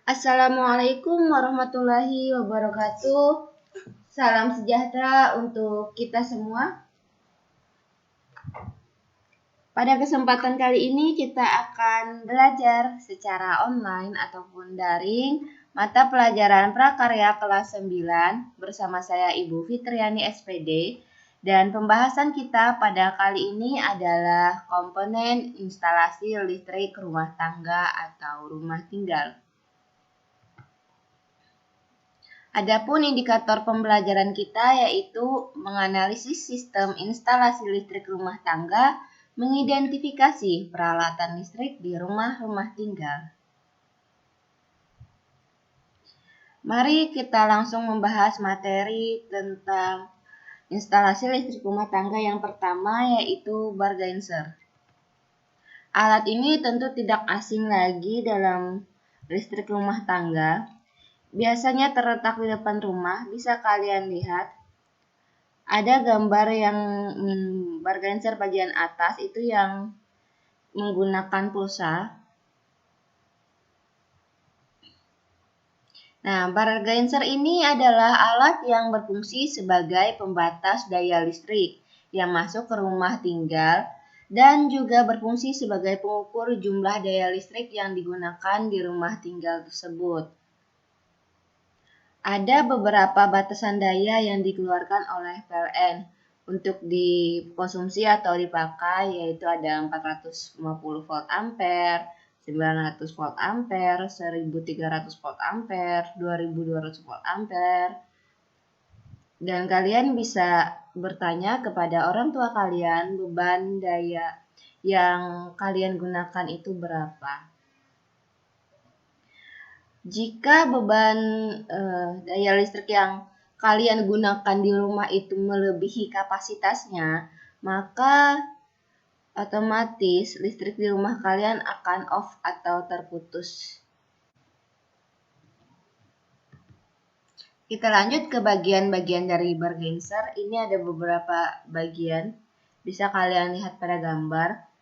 Assalamualaikum warahmatullahi wabarakatuh. Salam sejahtera untuk kita semua. Pada kesempatan kali ini kita akan belajar secara online ataupun daring mata pelajaran prakarya kelas 9 bersama saya Ibu Fitriani SPD. Dan pembahasan kita pada kali ini adalah komponen instalasi listrik rumah tangga atau rumah tinggal. Adapun indikator pembelajaran kita yaitu menganalisis sistem instalasi listrik rumah tangga, mengidentifikasi peralatan listrik di rumah-rumah tinggal. Mari kita langsung membahas materi tentang instalasi listrik rumah tangga yang pertama yaitu bargainser. Alat ini tentu tidak asing lagi dalam listrik rumah tangga. Biasanya terletak di depan rumah, bisa kalian lihat. Ada gambar yang bargainser bagian atas itu yang menggunakan pulsa. Nah, bargainser ini adalah alat yang berfungsi sebagai pembatas daya listrik yang masuk ke rumah tinggal dan juga berfungsi sebagai pengukur jumlah daya listrik yang digunakan di rumah tinggal tersebut. Ada beberapa batasan daya yang dikeluarkan oleh PLN untuk dikonsumsi atau dipakai, yaitu ada 450 volt ampere, 900 volt ampere, 1300 volt ampere, 2200 volt ampere. Dan kalian bisa bertanya kepada orang tua kalian beban daya yang kalian gunakan itu berapa. Jika beban daya listrik yang kalian gunakan di rumah itu melebihi kapasitasnya, maka otomatis listrik di rumah kalian akan off atau terputus. Kita lanjut ke bagian-bagian dari bargainser. Ini ada beberapa bagian, bisa kalian lihat pada gambar.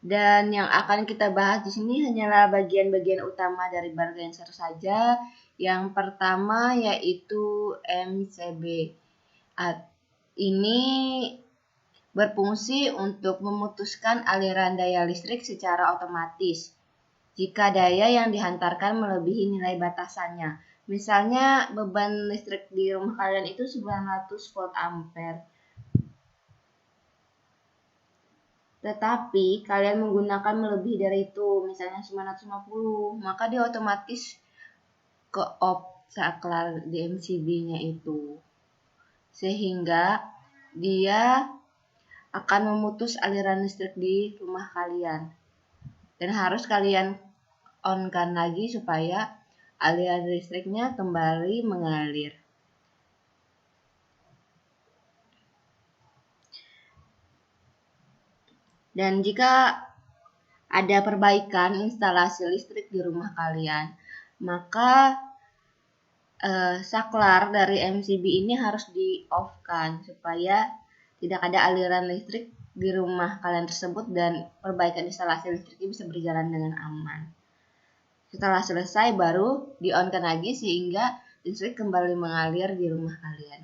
Dan yang akan kita bahas di sini hanyalah bagian-bagian utama dari bargainser saja. Yang pertama yaitu MCB. Ini berfungsi untuk memutuskan aliran daya listrik secara otomatis jika daya yang dihantarkan melebihi nilai batasannya. Misalnya beban listrik di rumah kalian itu 900 volt ampere. Tetapi kalian menggunakan melebihi dari itu, misalnya 950, maka dia otomatis ke off saklar di MCB-nya itu. Sehingga dia akan memutus aliran listrik di rumah kalian. Dan harus kalian on-kan lagi supaya aliran listriknya kembali mengalir. Dan jika ada perbaikan instalasi listrik di rumah kalian, maka saklar dari MCB ini harus di-off-kan supaya tidak ada aliran listrik di rumah kalian tersebut dan perbaikan instalasi listriknya bisa berjalan dengan aman. Setelah selesai baru di-on-kan lagi sehingga listrik kembali mengalir di rumah kalian.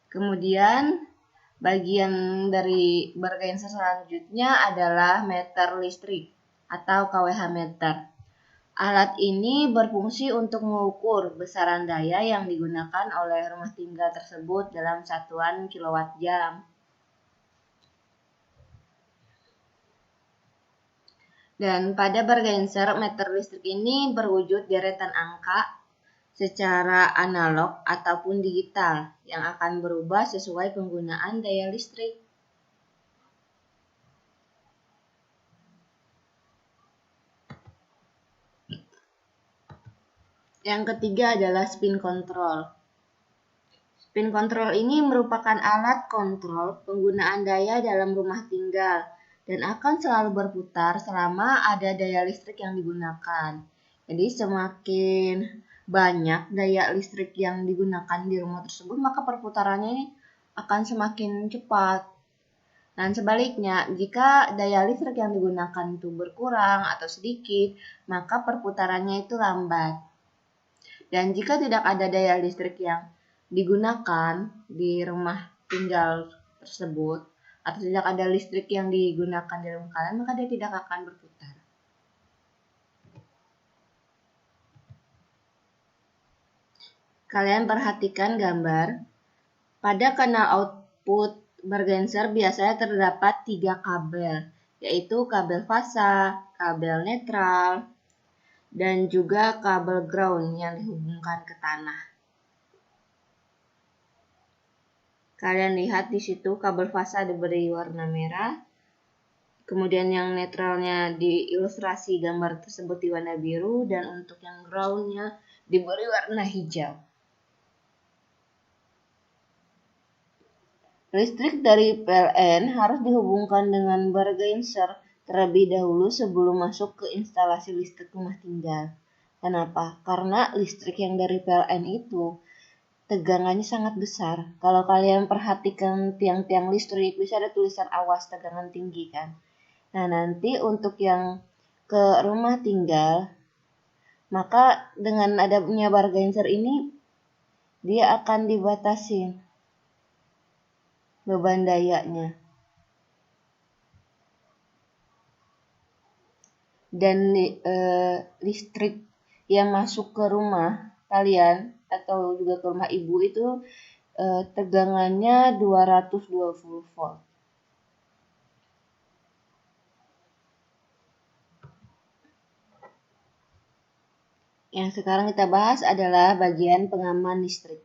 Kemudian bagian dari bargainser selanjutnya adalah meter listrik atau kWh meter. Alat ini berfungsi untuk mengukur besaran daya yang digunakan oleh rumah tinggal tersebut dalam satuan kilowatt jam. Dan pada bargainser, meter listrik ini berwujud deretan angka secara analog ataupun digital yang akan berubah sesuai penggunaan daya listrik. Yang ketiga adalah spin control. Spin control ini merupakan alat kontrol penggunaan daya dalam rumah tinggal dan akan selalu berputar selama ada daya listrik yang digunakan. Jadi semakin banyak daya listrik yang digunakan di rumah tersebut, maka perputarannya ini akan semakin cepat. Dan sebaliknya, jika daya listrik yang digunakan itu berkurang atau sedikit, maka perputarannya itu lambat. Dan jika tidak ada daya listrik yang digunakan di rumah tinggal tersebut, atau tidak ada listrik yang digunakan di rumah kalian, maka dia tidak akan berputar. Kalian perhatikan gambar. Pada kanal output bergenser biasanya terdapat 3 kabel, yaitu kabel fasa, kabel netral, dan juga kabel ground yang dihubungkan ke tanah. Kalian lihat di situ kabel fasa diberi warna merah, kemudian yang netralnya diilustrasi gambar tersebut di warna biru, dan untuk yang groundnya diberi warna hijau. Listrik dari PLN harus dihubungkan dengan bergenser terlebih dahulu sebelum masuk ke instalasi listrik rumah tinggal. Kenapa? Karena listrik yang dari PLN itu tegangannya sangat besar. Kalau kalian perhatikan tiang-tiang listrik, bisa ada tulisan awas tegangan tinggi kan. Nah, nanti untuk yang ke rumah tinggal, maka dengan adanya bergenser ini, dia akan dibatasi beban dayanya. Dan listrik yang masuk ke rumah kalian atau juga ke rumah ibu itu tegangannya 220 volt. Yang sekarang kita bahas adalah bagian pengaman listrik.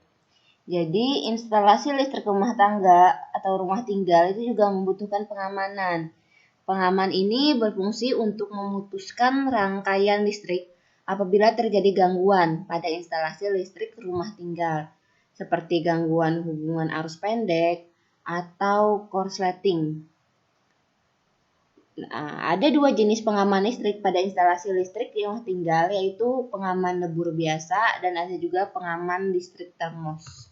Jadi, instalasi listrik rumah tangga atau rumah tinggal itu juga membutuhkan pengamanan. Pengaman ini berfungsi untuk memutuskan rangkaian listrik apabila terjadi gangguan pada instalasi listrik rumah tinggal, seperti gangguan hubungan arus pendek atau korsleting. Nah, ada 2 jenis pengaman listrik pada instalasi listrik rumah tinggal, yaitu pengaman lebur biasa dan ada juga pengaman listrik termos.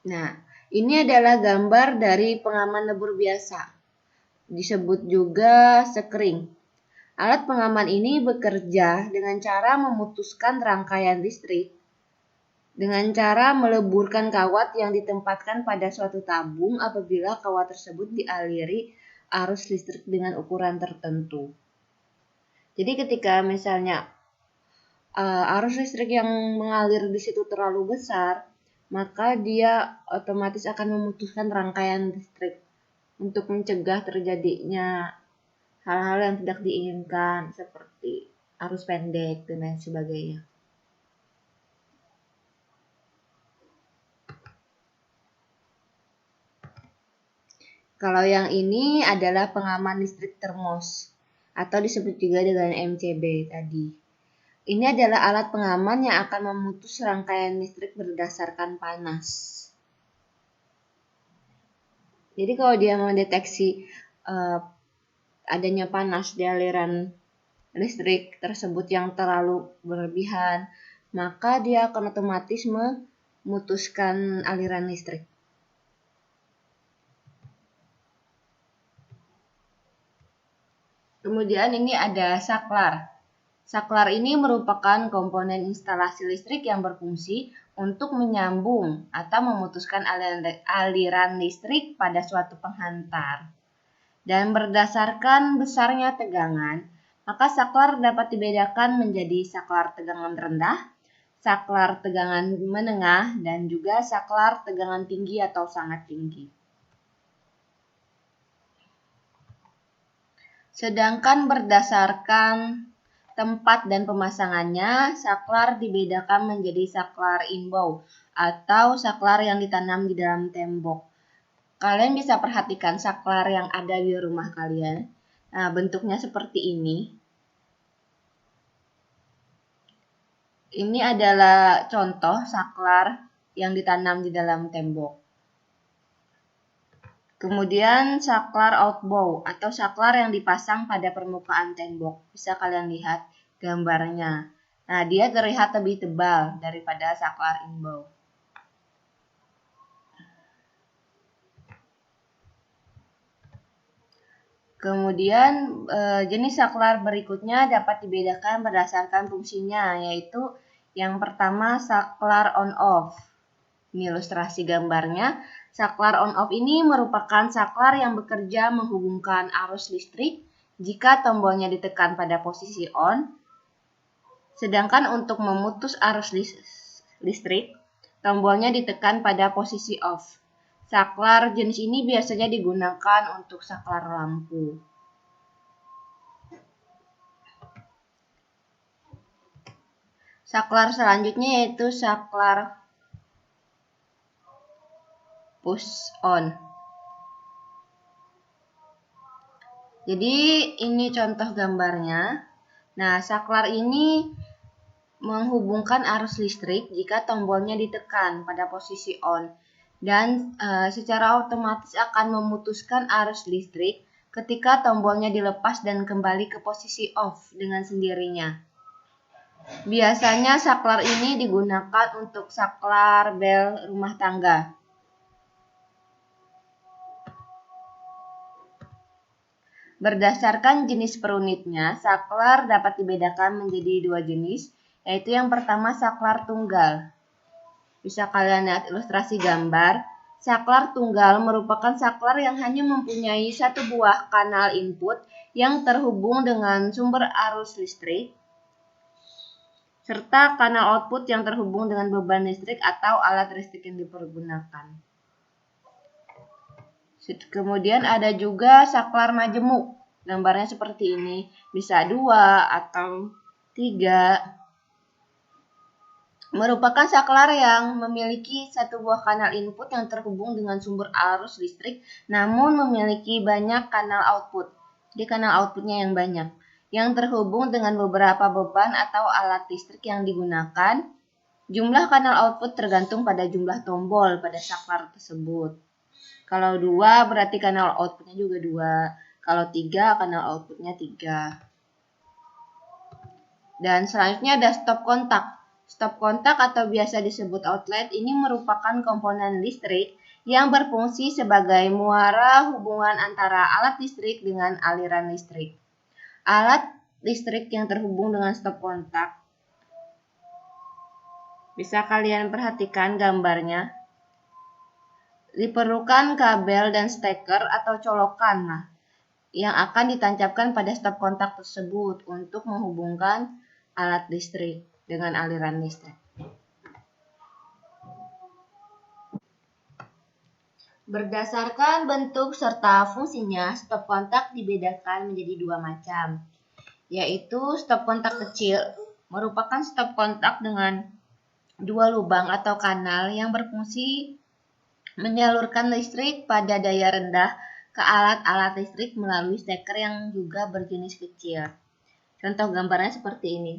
Nah, ini adalah gambar dari pengaman lebur biasa, disebut juga sekring. Alat pengaman ini bekerja dengan cara memutuskan rangkaian listrik dengan cara meleburkan kawat yang ditempatkan pada suatu tabung apabila kawat tersebut dialiri arus listrik dengan ukuran tertentu. Jadi ketika misalnya arus listrik yang mengalir di situ terlalu besar, maka dia otomatis akan memutuskan rangkaian listrik untuk mencegah terjadinya hal-hal yang tidak diinginkan seperti arus pendek dan lain sebagainya. Kalau yang ini adalah pengaman listrik termos atau disebut juga dengan MCB tadi. Ini adalah alat pengaman yang akan memutus rangkaian listrik berdasarkan panas. Jadi kalau dia mendeteksi adanya panas di aliran listrik tersebut yang terlalu berlebihan, maka dia akan otomatis memutuskan aliran listrik. Kemudian ini ada saklar. Saklar ini merupakan komponen instalasi listrik yang berfungsi untuk menyambung atau memutuskan aliran listrik pada suatu penghantar. Dan berdasarkan besarnya tegangan, maka saklar dapat dibedakan menjadi saklar tegangan rendah, saklar tegangan menengah, dan juga saklar tegangan tinggi atau sangat tinggi. Sedangkan berdasarkan tempat dan pemasangannya, saklar dibedakan menjadi saklar inbow atau saklar yang ditanam di dalam tembok. Kalian bisa perhatikan saklar yang ada di rumah kalian. Nah, bentuknya seperti ini. Ini adalah contoh saklar yang ditanam di dalam tembok. Kemudian saklar outbow atau saklar yang dipasang pada permukaan tembok. Bisa kalian lihat gambarnya. Nah, dia terlihat lebih tebal daripada saklar inbow. Kemudian jenis saklar berikutnya dapat dibedakan berdasarkan fungsinya, yaitu yang pertama saklar on-off. Ini ilustrasi gambarnya. Saklar on-off ini merupakan saklar yang bekerja menghubungkan arus listrik jika tombolnya ditekan pada posisi on. Sedangkan untuk memutus arus listrik, tombolnya ditekan pada posisi off. Saklar jenis ini biasanya digunakan untuk saklar lampu. Saklar selanjutnya yaitu saklar push on. Jadi ini contoh gambarnya. Nah, saklar ini menghubungkan arus listrik jika tombolnya ditekan pada posisi on dan secara otomatis akan memutuskan arus listrik ketika tombolnya dilepas dan kembali ke posisi off dengan sendirinya. Biasanya saklar ini digunakan untuk saklar bel rumah tangga. Berdasarkan jenis perunitnya, saklar dapat dibedakan menjadi dua jenis, yaitu yang pertama saklar tunggal. Bisa kalian lihat ilustrasi gambar. Saklar tunggal merupakan saklar yang hanya mempunyai satu buah kanal input yang terhubung dengan sumber arus listrik, serta kanal output yang terhubung dengan beban listrik atau alat listrik yang dipergunakan. Kemudian ada juga saklar majemuk. Gambarnya seperti ini. Bisa 2 atau 3. Merupakan saklar yang memiliki satu buah kanal input yang terhubung dengan sumber arus listrik, namun memiliki banyak kanal output. Jadi kanal outputnya yang banyak, yang terhubung dengan beberapa beban atau alat listrik yang digunakan. Jumlah kanal output tergantung pada jumlah tombol pada saklar tersebut. Kalau 2 berarti kanal outputnya juga 2. Kalau 3 kanal outputnya 3. Dan selanjutnya ada stop kontak. Stop kontak atau biasa disebut outlet ini merupakan komponen listrik yang berfungsi sebagai muara hubungan antara alat listrik dengan aliran listrik. Alat listrik yang terhubung dengan stop kontak. Bisa kalian perhatikan gambarnya. Diperlukan kabel dan steker atau colokan yang akan ditancapkan pada stop kontak tersebut untuk menghubungkan alat listrik dengan aliran listrik. Berdasarkan bentuk serta fungsinya, stop kontak dibedakan menjadi dua macam, yaitu stop kontak kecil merupakan stop kontak dengan dua lubang atau kanal yang berfungsi menyalurkan listrik pada daya rendah ke alat-alat listrik melalui steker yang juga berjenis kecil. Contoh gambarnya seperti ini.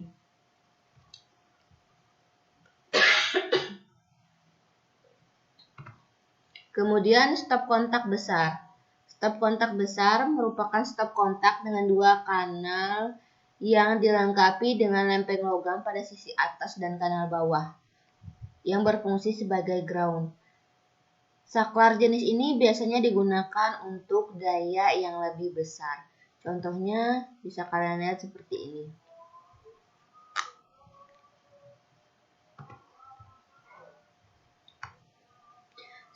Kemudian stop kontak besar. Stop kontak besar merupakan stop kontak dengan dua kanal yang dilengkapi dengan lempeng logam pada sisi atas dan kanal bawah yang berfungsi sebagai ground. Saklar jenis ini biasanya digunakan untuk daya yang lebih besar. Contohnya bisa kalian lihat seperti ini.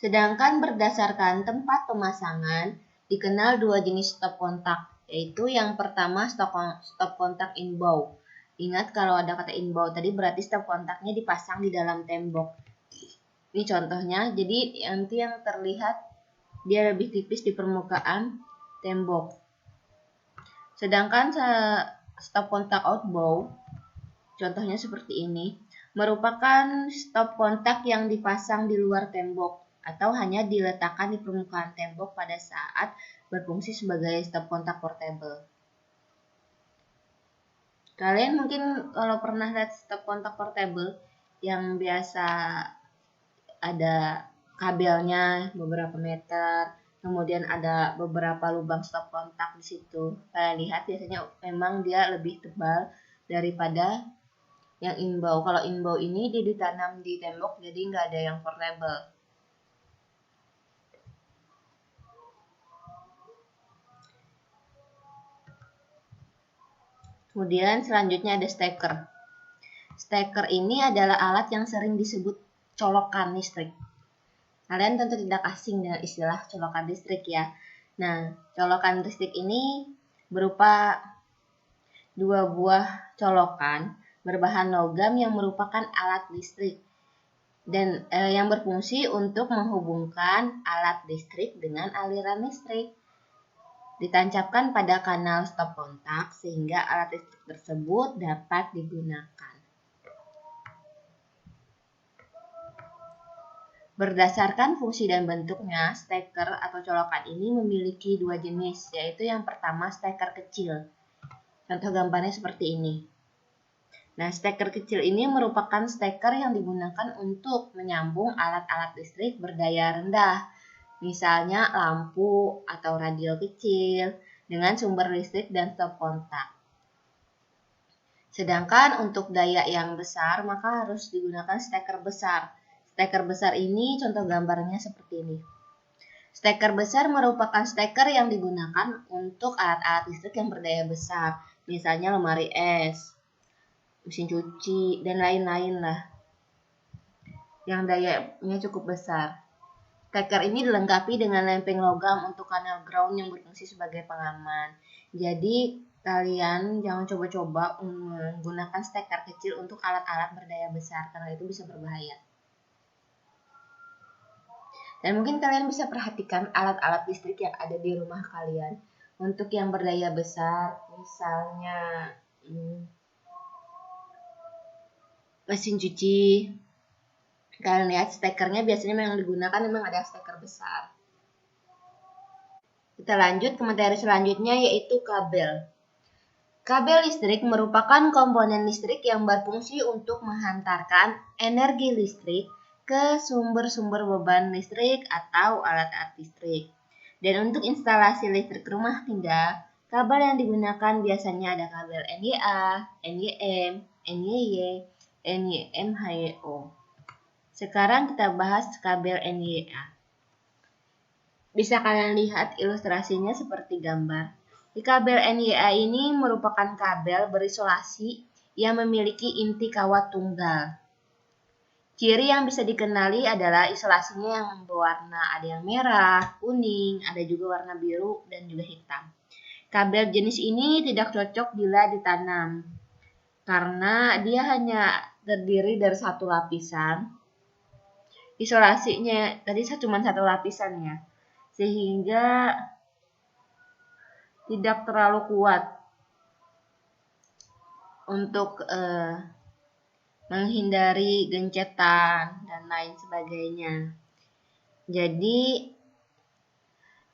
Sedangkan berdasarkan tempat pemasangan, dikenal dua jenis stop kontak, yaitu yang pertama stop kontak inbound. Ingat kalau ada kata inbound tadi berarti stop kontaknya dipasang di dalam tembok. Ini contohnya, jadi nanti yang terlihat dia lebih tipis di permukaan tembok. Sedangkan stop kontak outbound, contohnya seperti ini, merupakan stop kontak yang dipasang di luar tembok atau hanya diletakkan di permukaan tembok pada saat berfungsi sebagai stop kontak portable. Kalian mungkin kalau pernah lihat stop kontak portable yang biasa ada kabelnya beberapa meter, kemudian ada beberapa lubang stop kontak di situ. Kalian lihat biasanya memang dia lebih tebal daripada yang inbound. Kalau inbound ini dia ditanam di tembok, jadi nggak ada yang portable. Kemudian selanjutnya ada steker. Steker ini adalah alat yang sering disebut colokan listrik. Kalian tentu tidak asing dengan istilah colokan listrik ya. Nah, colokan listrik ini berupa dua buah colokan berbahan logam yang merupakan alat listrik dan yang berfungsi untuk menghubungkan alat listrik dengan aliran listrik. Ditancapkan pada kanal stop kontak sehingga alat listrik tersebut dapat digunakan. Berdasarkan fungsi dan bentuknya, steker atau colokan ini memiliki dua jenis, yaitu yang pertama steker kecil. Contoh gambarnya seperti ini. Nah, steker kecil ini merupakan steker yang digunakan untuk menyambung alat-alat listrik berdaya rendah, misalnya lampu atau radio kecil, dengan sumber listrik dan stop kontak. Sedangkan untuk daya yang besar, maka harus digunakan steker besar. Steker besar ini contoh gambarnya seperti ini. Steker besar merupakan steker yang digunakan untuk alat-alat listrik yang berdaya besar, misalnya lemari es, mesin cuci, dan lain-lain lah, yang dayanya cukup besar. Steker ini dilengkapi dengan lempeng logam untuk kanal ground yang berfungsi sebagai pengaman. Jadi, kalian jangan coba-coba menggunakan steker kecil untuk alat-alat berdaya besar, karena itu bisa berbahaya. Dan mungkin kalian bisa perhatikan alat-alat listrik yang ada di rumah kalian. Untuk yang berdaya besar, misalnya mesin cuci. Kalian lihat stekernya biasanya memang digunakan memang ada steker besar. Kita lanjut ke materi selanjutnya yaitu kabel. Kabel listrik merupakan komponen listrik yang berfungsi untuk menghantarkan energi listrik ke sumber-sumber beban listrik atau alat-alat listrik. Dan untuk instalasi listrik rumah tangga, kabel yang digunakan biasanya ada kabel NYA, NYM, NYY, NYM, HYO. Sekarang kita bahas kabel NYA. Bisa kalian lihat ilustrasinya seperti gambar. Di kabel NYA ini merupakan kabel berisolasi yang memiliki inti kawat tunggal. Ciri yang bisa dikenali adalah isolasinya yang berwarna, ada yang merah, kuning, ada juga warna biru, dan juga hitam. Kabel jenis ini tidak cocok bila ditanam, karena dia hanya terdiri dari satu lapisan. Isolasinya tadi cuma satu lapisan ya, sehingga tidak terlalu kuat untuk menghindari gencetan dan lain sebagainya. Jadi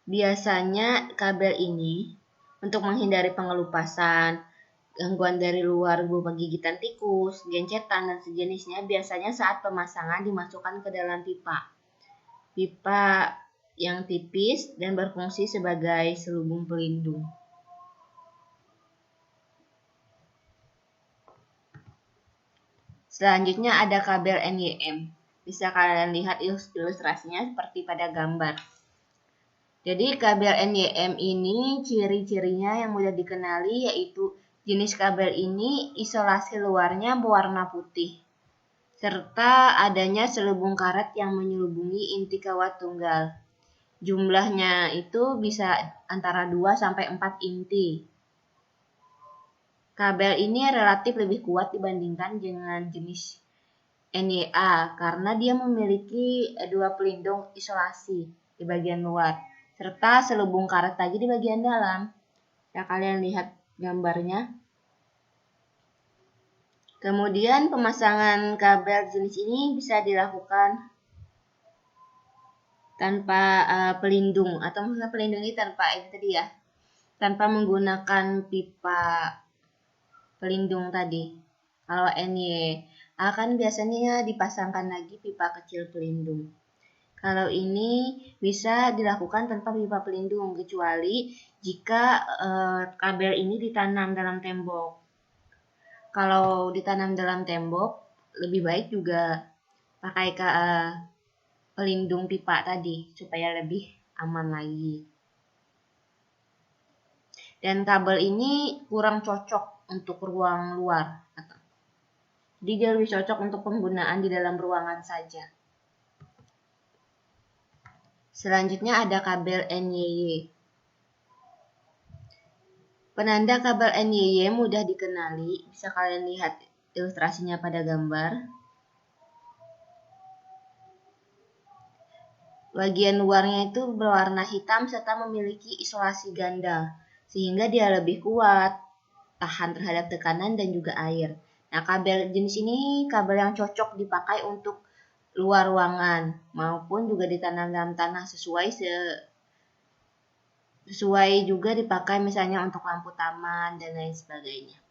biasanya kabel ini untuk menghindari pengelupasan, gangguan dari luar berupa gigitan tikus, gencetan, dan sejenisnya biasanya saat pemasangan dimasukkan ke dalam pipa. Pipa yang tipis dan berfungsi sebagai selubung pelindung. Selanjutnya ada kabel NYM. Bisa kalian lihat ilustrasinya seperti pada gambar. Jadi kabel NYM ini ciri-cirinya yang mudah dikenali yaitu jenis kabel ini isolasi luarnya berwarna putih, serta adanya selubung karet yang menyelubungi inti kawat tunggal. Jumlahnya itu bisa antara 2-4 inti. Kabel ini relatif lebih kuat dibandingkan dengan jenis NYA karena dia memiliki dua pelindung isolasi di bagian luar, serta selubung karet tadi di bagian dalam. Ya, kalian lihat gambarnya. Kemudian pemasangan kabel jenis ini bisa dilakukan tanpa pelindung, atau maksudnya pelindung ini tanpa itu tadi ya, tanpa menggunakan pipa pelindung tadi. Kalau NY akan biasanya dipasangkan lagi pipa kecil pelindung. Kalau ini bisa dilakukan tanpa pipa pelindung kecuali jika kabel ini ditanam dalam tembok. Kalau ditanam dalam tembok lebih baik juga pakai pelindung pipa tadi supaya lebih aman lagi. Dan kabel ini kurang cocok untuk ruang luar. Jadi dia lebih cocok untuk penggunaan di dalam ruangan saja. Selanjutnya ada kabel NYY. Penanda kabel NYY mudah dikenali, bisa kalian lihat ilustrasinya pada gambar. Bagian luarnya itu berwarna hitam serta memiliki isolasi ganda, sehingga dia lebih kuat, tahan terhadap tekanan dan juga air. Nah, kabel jenis ini kabel yang cocok dipakai untuk luar ruangan maupun juga ditanam dalam tanah sesuai juga dipakai misalnya untuk lampu taman dan lain sebagainya.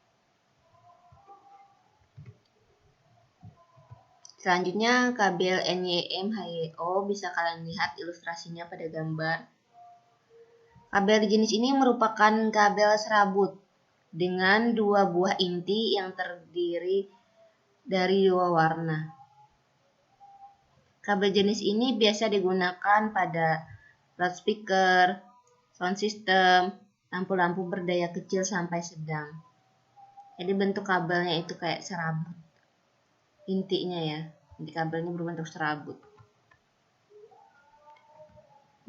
Selanjutnya kabel NYM-HYO bisa kalian lihat ilustrasinya pada gambar. Kabel jenis ini merupakan kabel serabut dengan dua buah inti yang terdiri dari dua warna. Kabel jenis ini biasa digunakan pada loudspeaker, sound system, lampu-lampu berdaya kecil sampai sedang. Jadi bentuk kabelnya itu kayak serabut. Intinya ya, inti kabelnya berbentuk serabut.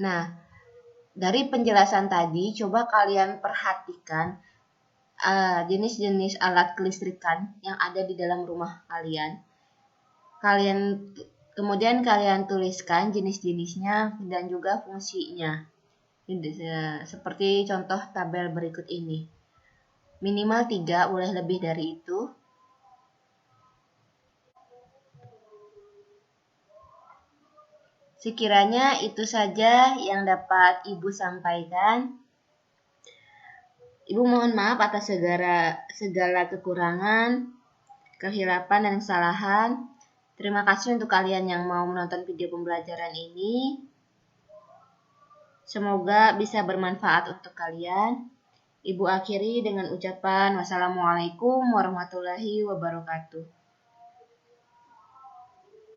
Nah, dari penjelasan tadi, coba kalian perhatikan jenis-jenis alat kelistrikan yang ada di dalam rumah kalian. Kemudian kalian tuliskan jenis-jenisnya dan juga fungsinya. Seperti contoh tabel berikut ini. Minimal 3, boleh lebih dari itu. Sekiranya itu saja yang dapat Ibu sampaikan. Ibu mohon maaf atas segala kekurangan, kehilapan dan kesalahan. Terima kasih untuk kalian yang mau menonton video pembelajaran ini. Semoga bisa bermanfaat untuk kalian. Ibu akhiri dengan ucapan wassalamualaikum warahmatullahi wabarakatuh.